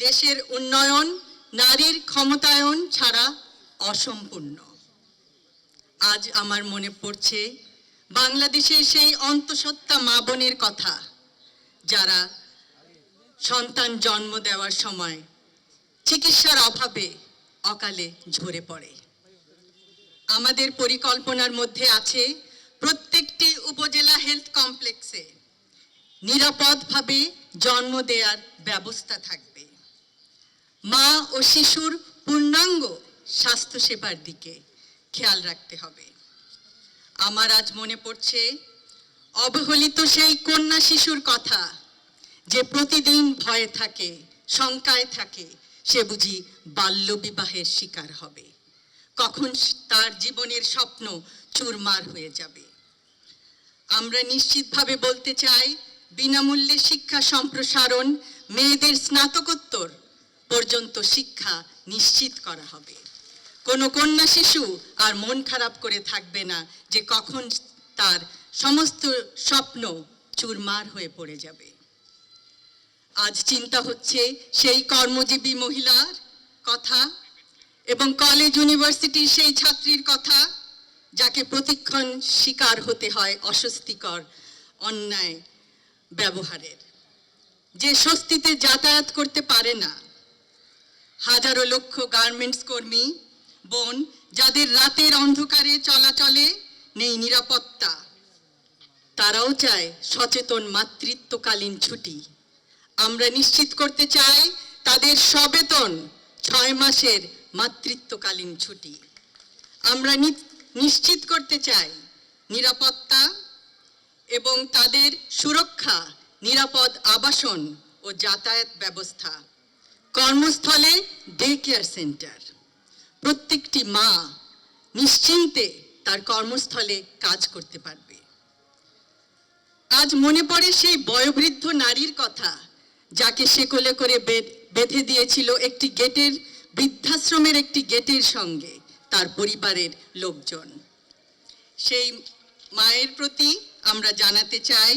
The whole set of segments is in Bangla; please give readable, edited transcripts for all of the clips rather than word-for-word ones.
দেশের উন্নয়ন নারীর ক্ষমতায়ন ছাড়া অসম্পূর্ণ। আজ আমার মনে পড়ছে বাংলাদেশের সেই অন্তঃসত্ত্বা মা বোনের কথা, যারা সন্তান জন্ম দেওয়ার সময় চিকিৎসার অভাবে অকালে ঝরে পড়ে। আমাদের পরিকল্পনার মধ্যে আছে প্রত্যেকটি উপজেলা হেলথ কমপ্লেক্সে নিরাপদভাবে জন্ম দেওয়ার ব্যবস্থা থাকবে। মা ও শিশুর পূর্ণাঙ্গ স্বাস্থ্যসেবার দিকে খেয়াল রাখতে হবে। আমার আজ মনে পড়ছে অবহেলিত সেই কন্যা শিশুর কথা, যে প্রতিদিন ভয়ে থাকে, শঙ্কায় থাকে, সে বুঝি বাল্যবিবাহের শিকার হবে, কখন তার জীবনের স্বপ্ন চুরমার হয়ে যাবে। আমরা নিশ্চিতভাবে বলতে চাই, বিনামূল্যে শিক্ষা সম্প্রসারণ, মেয়েদের স্নাতকোত্তর পর্যন্ত শিক্ষা নিশ্চিত করা হবে। কোনো কন্যা শিশু আর মন খারাপ করে থাকবে না যে কখন তার সমস্ত স্বপ্ন চুরমার হয়ে পড়ে যাবে। আজ চিন্তা হচ্ছে সেই কর্মজীবী মহিলার কথা এবং কলেজ ইউনিভার্সিটির সেই ছাত্রীর কথা, যাকে প্রতিক্ষণ শিকার হতে হয় অস্বস্তিকর অন্যায় ব্যবহারের, যে স্বস্তিতে যাতায়াত করতে পারে না। হাজারো লক্ষ গার্মেন্টস কর্মী বোন, যাদের রাতের অন্ধকারে চলাচলে নেই নিরাপত্তা, তারাও চায় সচেতন মাতৃত্বকালীন ছুটি। আমরা নিশ্চিত করতে চাই তাদের সবেতন 6 মাসের মাতৃত্বকালীন ছুটি। আমরা নিশ্চিত করতে চাই নিরাপত্তা এবং তাদের সুরক্ষা, নিরাপদ আবাসন ও যাতায়াত ব্যবস্থা, কর্মস্থলে ডে কেয়ার সেন্টার। প্রত্যেকটি মা নিশ্চিন্তে তার কর্মস্থলে কাজ করতে পারবে। আজ মনে পড়ে সেই বয়োবৃদ্ধ নারীর কথা, যাকে সে কোলে করে বেঁধে দিয়েছিল একটি গেটের, বৃদ্ধাশ্রমের একটি গেটের সঙ্গে তার পরিবারের লোকজন। সেই মায়ের প্রতি আমরা জানাতে চাই,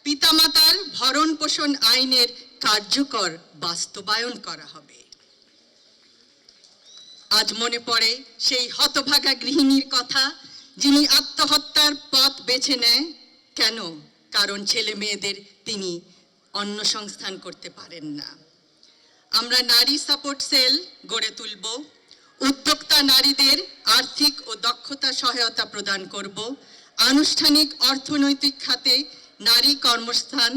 পিতামাতার ভরণ পোষণ আইনের কার্যকর বাস্তবায়ন করা হবে। আজ মনে পড়ে সেই হতভাগা গৃহিণীর কথা, যিনি আত্মহত্যার পথ বেছে নেয়। কেন? কারণ ছেলে মেয়েদের তিনি অন্ন সংস্থান করতে পারেন না। আমরা নারী সাপোর্ট সেল গড়ে তুলব, উদ্যোক্তা নারীদের আর্থিক ও দক্ষতা সহায়তা প্রদান করব, আনুষ্ঠানিক অর্থনৈতিক খাতে নারী কর্মস্থান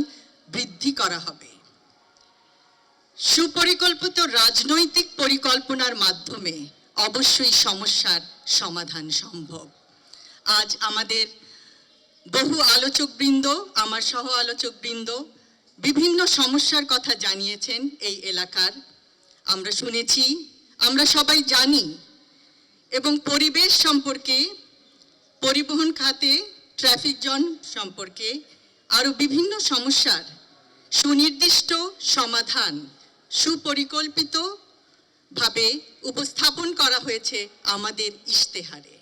বৃদ্ধি করা হবে। সুপরিকল্পিত রাজনৈতিক পরিকল্পনার মাধ্যমে অবশ্যই সমস্যার সমাধান সম্ভব। আজ আমাদের বহু আলোচকবৃন্দ, আমার সহ আলোচকবৃন্দ বিভিন্ন সমস্যার কথা জানিয়েছেন এই এলাকার। আমরা শুনেছি, আমরা সবাই জানি, এবং পরিবেশ সম্পর্কে, পরিবহন খাতে ট্রাফিক জ্যাম সম্পর্কে আরও বিভিন্ন সমস্যার সুনির্দিষ্ট সমাধান সুপরিকল্পিতভাবে উপস্থাপন করা হয়েছে আমাদের ইশতেহারে।